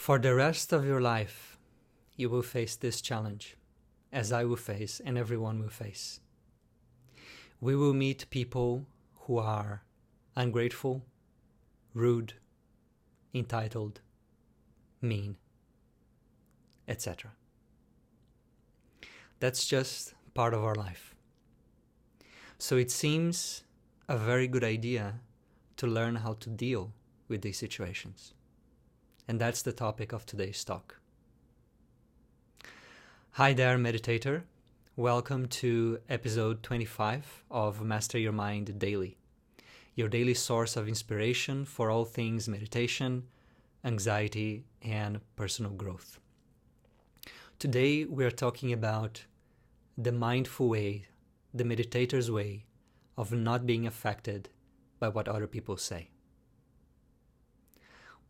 For the rest of your life, you will face this challenge, as I will face and everyone will face. We will meet people who are ungrateful, rude, entitled, mean, etc. That's just part of our life. So it seems a very good idea to learn how to deal with these situations. And that's the topic of today's talk. Hi there, meditator. Welcome to episode 25 of Master Your Mind Daily, your daily source of inspiration for all things meditation, anxiety, and personal growth. Today we are talking about the mindful way, the meditator's way of not being affected by what other people say.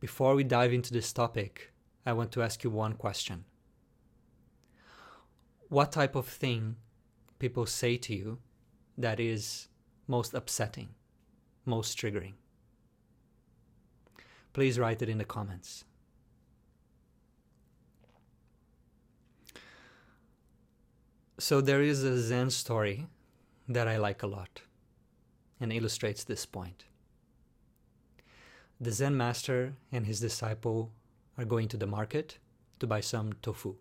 Before we dive into this topic, I want to ask you one question. What type of thing people say to you that is most upsetting, most triggering? Please write it in the comments. So there is a Zen story that I like a lot and illustrates this point. The Zen master and his disciple are going to the market to buy some tofu.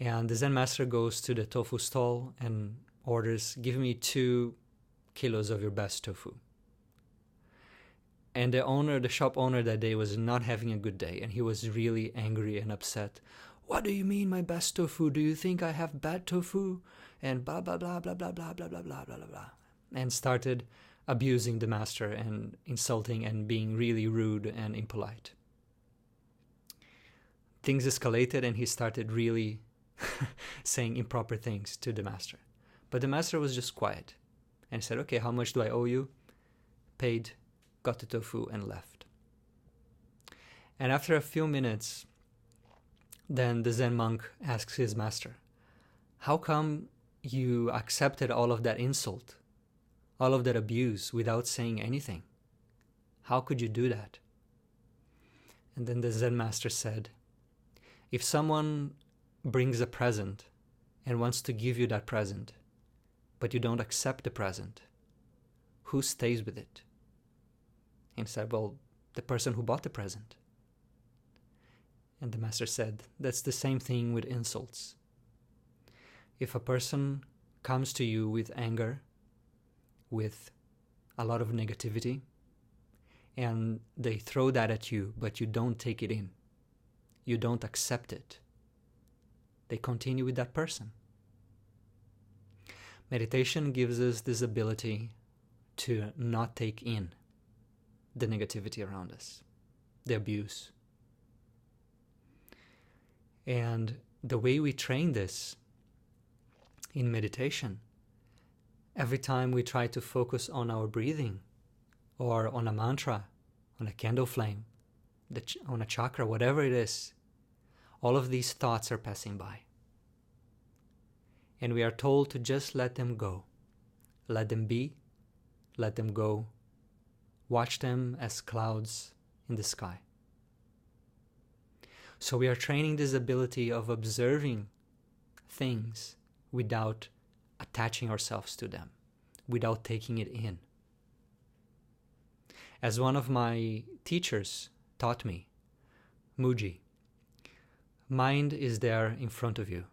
And the Zen master goes to the tofu stall and orders, "Give me 2 kilos of your best tofu." And the shop owner that day was not having a good day, and he was really angry and upset. "What do you mean my best tofu? Do you think I have bad tofu?" And blah, blah, blah, blah, blah, blah, blah, blah, blah, blah, blah. And started abusing the master and insulting and being really rude and impolite. Things escalated and he started really saying improper things to the master. But the master was just quiet and said, "Okay, how much do I owe you?" Paid, got the tofu and left. And after a few minutes, then the Zen monk asks his master, "How come you accepted all of that insult, all of that abuse without saying anything? How could you do that?" And then the Zen master said, "If someone brings a present and wants to give you that present, but you don't accept the present, who stays with it?" And he said, "Well, the person who bought the present." And the master said, "That's the same thing with insults. If a person comes to you with anger, with a lot of negativity, and they throw that at you, but you don't take it in, you don't accept it, they continue with that person." Meditation gives us this ability to not take in the negativity around us, the abuse. And the way we train this in meditation, every time we try to focus on our breathing or on a mantra, on a candle flame, on a chakra, whatever it is, all of these thoughts are passing by. And we are told to just let them go. Let them be, let them go. Watch them as clouds in the sky. So we are training this ability of observing things without attaching ourselves to them, without taking it in. As one of my teachers taught me, Muji, mind is there in front of you.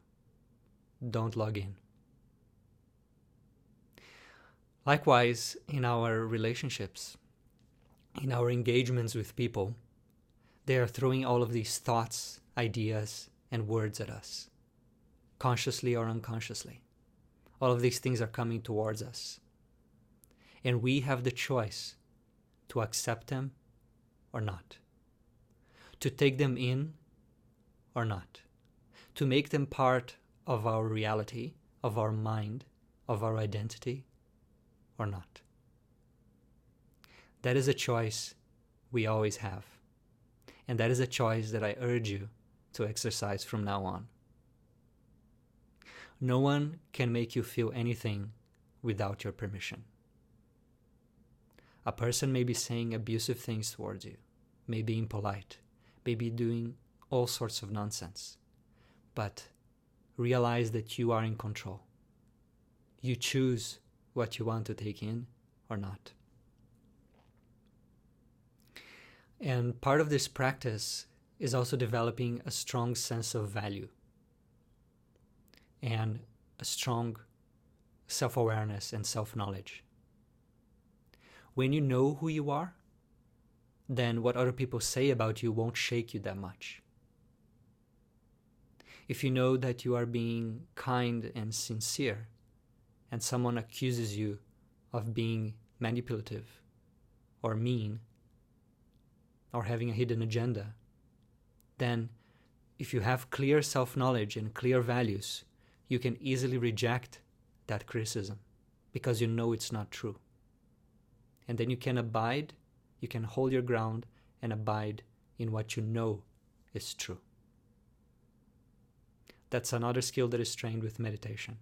Don't log in. Likewise, in our relationships, in our engagements with people, they are throwing all of these thoughts, ideas, and words at us, consciously or unconsciously. All of these things are coming towards us. And we have the choice to accept them or not, to take them in or not, to make them part of our reality, of our mind, of our identity or not. That is a choice we always have. And that is a choice that I urge you to exercise from now on. No one can make you feel anything without your permission. A person may be saying abusive things towards you, may be impolite, maybe doing all sorts of nonsense. But realize that you are in control. You choose what you want to take in or not. And part of this practice is also developing a strong sense of value and a strong self-awareness and self-knowledge. When you know who you are, then what other people say about you won't shake you that much. If you know that you are being kind and sincere, and someone accuses you of being manipulative or mean or having a hidden agenda, then if you have clear self-knowledge and clear values, you can easily reject that criticism because you know it's not true. And then you can abide, you can hold your ground and abide in what you know is true. That's another skill that is trained with meditation,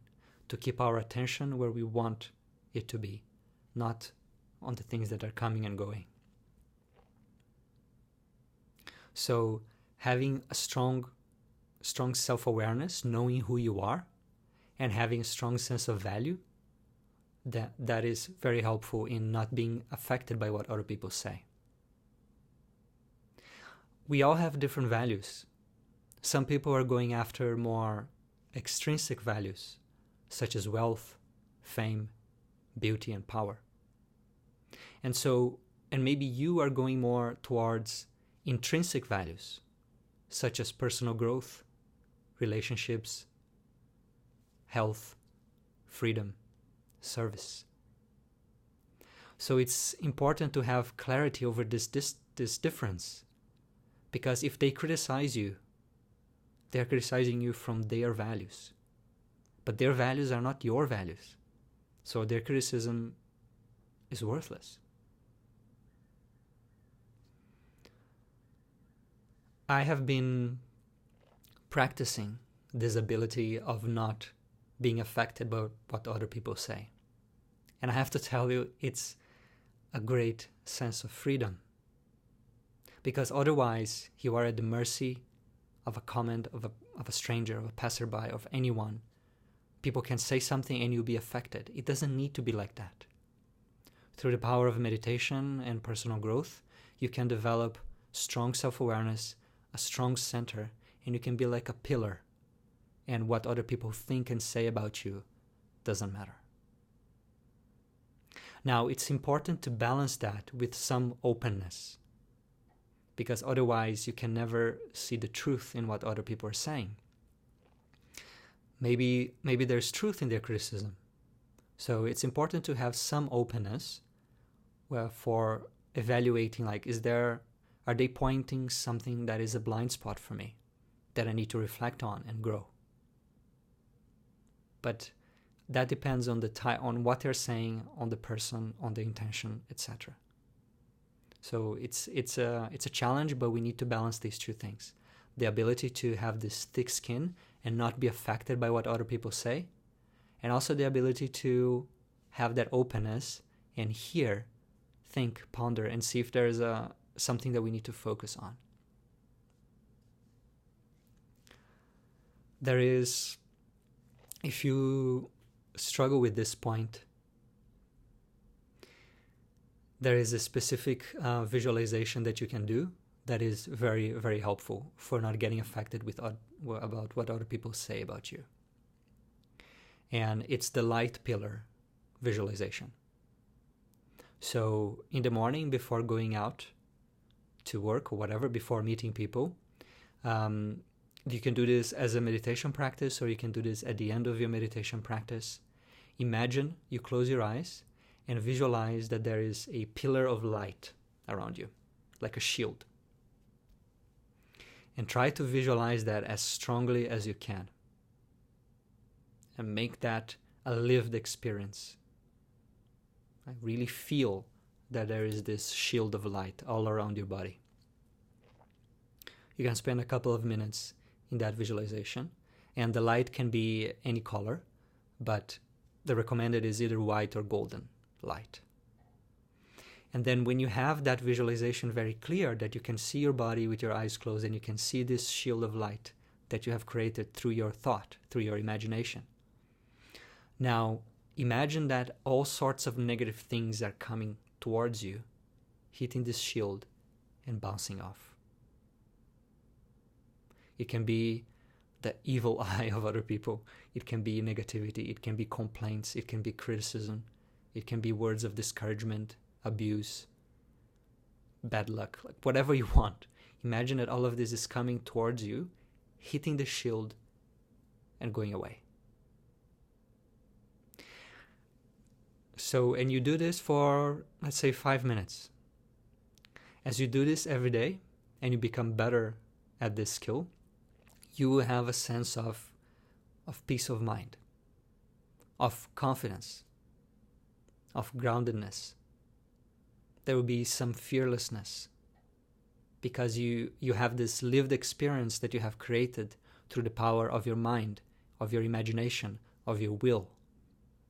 to keep our attention where we want it to be, not on the things that are coming and going. So having a strong self-awareness, knowing who you are, and having a strong sense of value, that is very helpful in not being affected by what other people say. We all have different values. Some people are going after more extrinsic values, such as wealth, fame, beauty, and power. And maybe you are going more towards intrinsic values, such as personal growth, relationships, health, freedom, service. So it's important to have clarity over this difference, because if they criticize you, they're criticizing you from their values. But their values are not your values. So their criticism is worthless. I have been practicing this ability of not being affected by what other people say. And I have to tell you, it's a great sense of freedom. Because otherwise, you are at the mercy of a comment of a stranger, of a passerby, of anyone. People can say something and you'll be affected. It doesn't need to be like that. Through the power of meditation and personal growth, you can develop strong self-awareness, a strong center, and you can be like a pillar. And what other people think and say about you doesn't matter. Now, it's important to balance that with some openness, because otherwise you can never see the truth in what other people are saying. Maybe there's truth in their criticism. So it's important to have some openness for evaluating, like, are they pointing something that is a blind spot for me that I need to reflect on and grow? But that depends on on what they're saying, on the person, on the intention, etc. So it's a challenge, but we need to balance these two things. The ability to have this thick skin and not be affected by what other people say, and also the ability to have that openness and hear, think, ponder, and see if there's something that we need to focus on. If you struggle with this point, there is a specific visualization that you can do that is very, very helpful for not getting affected about what other people say about you. And it's the light pillar visualization. So in the morning, before going out to work or whatever, before meeting people, you can do this as a meditation practice, or you can do this at the end of your meditation practice. Imagine you close your eyes and visualize that there is a pillar of light around you, like a shield. And try to visualize that as strongly as you can. And make that a lived experience. I really feel that there is this shield of light all around your body. You can spend a couple of minutes in that visualization, and the light can be any color, but the recommended is either white or golden light. And then when you have that visualization very clear, that you can see your body with your eyes closed and you can see this shield of light that you have created through your thought, through your imagination. Now, imagine that all sorts of negative things are coming towards you, hitting this shield and bouncing off. It can be the evil eye of other people. It can be negativity. It can be complaints. It can be criticism. It can be words of discouragement, abuse, bad luck, like whatever you want. Imagine that all of this is coming towards you, hitting the shield and going away. So, and you do this for, let's say, 5 minutes. As you do this every day and you become better at this skill, you will have a sense of peace of mind, of confidence, of groundedness. There will be some fearlessness because you have this lived experience that you have created through the power of your mind, of your imagination, of your will.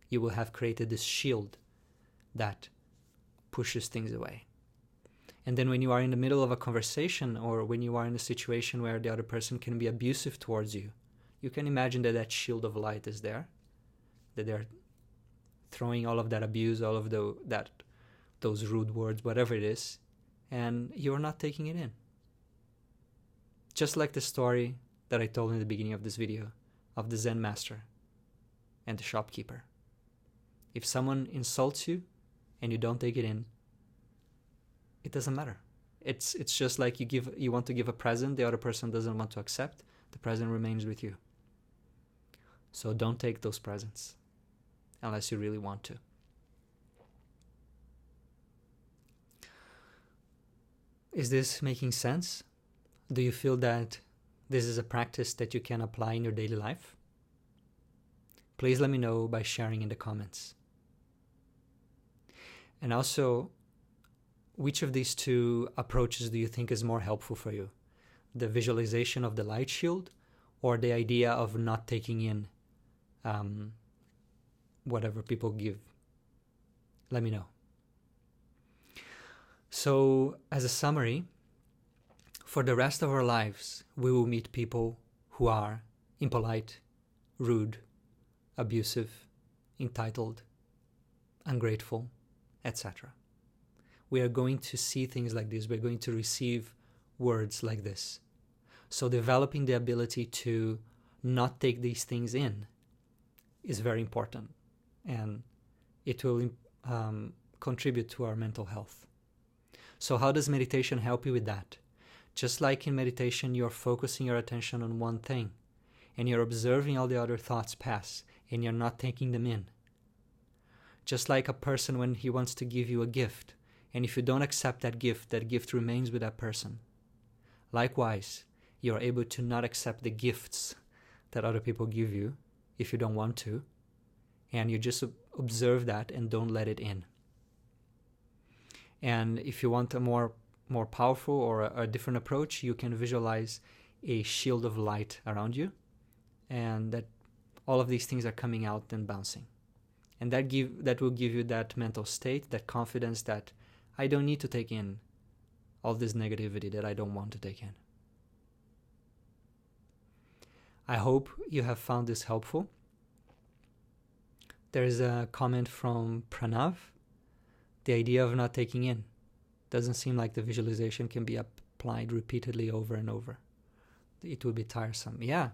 You will have created this shield that pushes things away. And then when you are in the middle of a conversation or when you are in a situation where the other person can be abusive towards you, you can imagine that that shield of light is there, that they're throwing all of that abuse, all of those rude words, whatever it is, and you're not taking it in. Just like the story that I told in the beginning of this video of the Zen master and the shopkeeper. If someone insults you and you don't take it in, it doesn't matter. It's just like you want to give a present, the other person doesn't want to accept, the present remains with you. So don't take those presents unless you really want to. Is this making sense? Do you feel that this is a practice that you can apply in your daily life? Please let me know by sharing in the comments. And also, which of these two approaches do you think is more helpful for you? The visualization of the light shield or the idea of not taking in whatever people give? Let me know. So, as a summary, for the rest of our lives, we will meet people who are impolite, rude, abusive, entitled, ungrateful, etc. We are going to see things like this. We're going to receive words like this. So developing the ability to not take these things in is very important, and it will contribute to our mental health. So how does meditation help you with that? Just like in meditation, you're focusing your attention on one thing, and you're observing all the other thoughts pass, and you're not taking them in. Just like a person when he wants to give you a gift, and if you don't accept that gift remains with that person. Likewise, you're able to not accept the gifts that other people give you if you don't want to, and you just observe that and don't let it in. And if you want a more powerful or a different approach, you can visualize a shield of light around you, and that all of these things are coming out and bouncing. And that will give you that mental state, that confidence that I don't need to take in all this negativity that I don't want to take in. I hope you have found this helpful. There is a comment from Pranav. The idea of not taking in. Doesn't seem like the visualization can be applied repeatedly over and over. It will be tiresome. Yeah.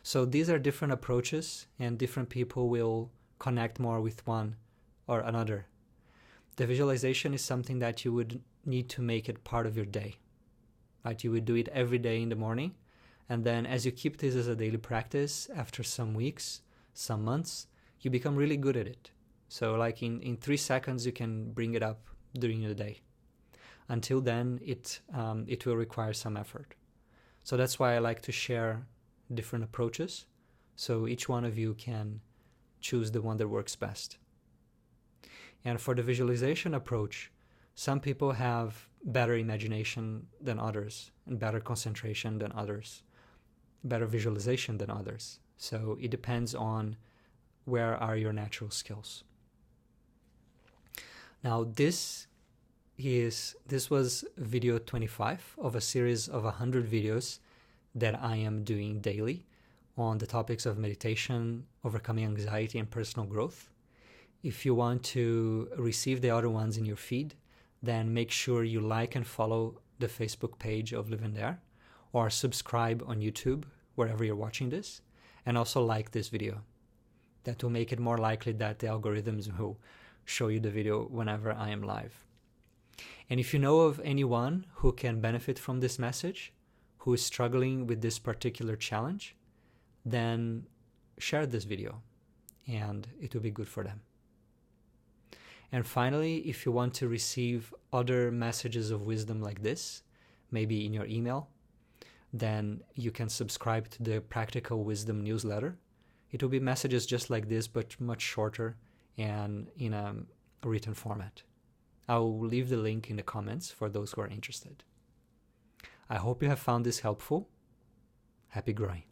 So these are different approaches, and different people will connect more with one or another. The visualization is something that you would need to make it part of your day. Right? You would do it every day in the morning, and then as you keep this as a daily practice, after some weeks, some months, you become really good at it. So like in 3 seconds, you can bring it up during the day. Until then, it will require some effort. So that's why I like to share different approaches, so each one of you can choose the one that works best. And for the visualization approach, some people have better imagination than others, and better concentration than others, better visualization than others. So it depends on where are your natural skills. Now, this this was video 25 of a series of 100 videos that I am doing daily on the topics of meditation, overcoming anxiety, and personal growth. If you want to receive the other ones in your feed, then make sure you like and follow the Facebook page of Live in There, or subscribe on YouTube, wherever you're watching this, and also like this video. That will make it more likely that the algorithms will show you the video whenever I am live. And if you know of anyone who can benefit from this message, who is struggling with this particular challenge, then share this video and it will be good for them. And finally, if you want to receive other messages of wisdom like this, maybe in your email, then you can subscribe to the Practical Wisdom newsletter. It will be messages just like this, but much shorter and in a written format. I'll leave the link in the comments for those who are interested. I hope you have found this helpful. Happy growing.